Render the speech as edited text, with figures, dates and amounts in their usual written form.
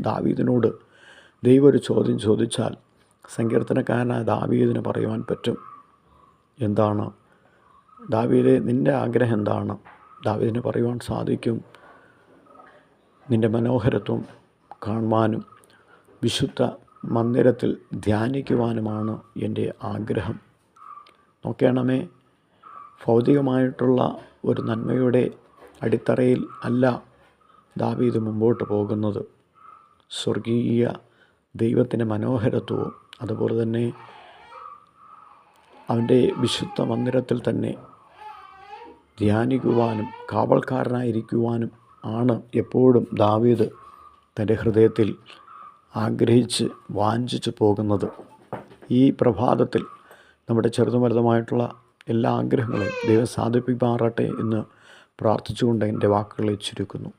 ദാവീദിനോട് ദൈവം ഒരു ചോദ്യം ചോദിച്ചാൽ സങ്കീർത്തനക്കാരനായ ദാവീദിന് പറയുവാൻ പറ്റും. എന്താണ്? ദാവീദേ, നിൻ്റെ ആഗ്രഹം എന്താണ്? ദാവീദിന് പറയുവാൻ സാധിക്കും, നിൻ്റെ മനോഹരത്വം കാണുവാനും വിശുദ്ധ മന്ദിരത്തിൽ ധ്യാനിക്കുവാനുമാണ് എൻ്റെ ആഗ്രഹം. നോക്കണമേ, ഭൗതികമായിട്ടുള്ള ഒരു നന്മയുടെ അടിത്തറയിൽ അല്ല ദാവീദ് മുമ്പോട്ട് പോകുന്നത്. സ്വർഗീയ ദൈവത്തിൻ്റെ മനോഹരത്വവും അതുപോലെ തന്നെ അവൻ്റെ വിശുദ്ധ മന്ദിരത്തിൽ തന്നെ ധ്യാനിക്കുവാനും കാവൽക്കാരനായിരിക്കുവാനും ആണ് എപ്പോഴും ദാവീദ് തൻ്റെ ഹൃദയത്തിൽ ആഗ്രഹിച്ച് വാഞ്ചിച്ച് പോകുന്നത്. ഈ പ്രഭാതത്തിൽ നമ്മുടെ ചെറുതും വലുതുമായിട്ടുള്ള എല്ലാ ആഗ്രഹങ്ങളെയും ദൈവം സാധിപ്പിക്കുമാറാട്ടെ എന്ന് പ്രാർത്ഥിച്ചുകൊണ്ട് എൻ്റെ വാക്കുകളെ ചുരുക്കുന്നു.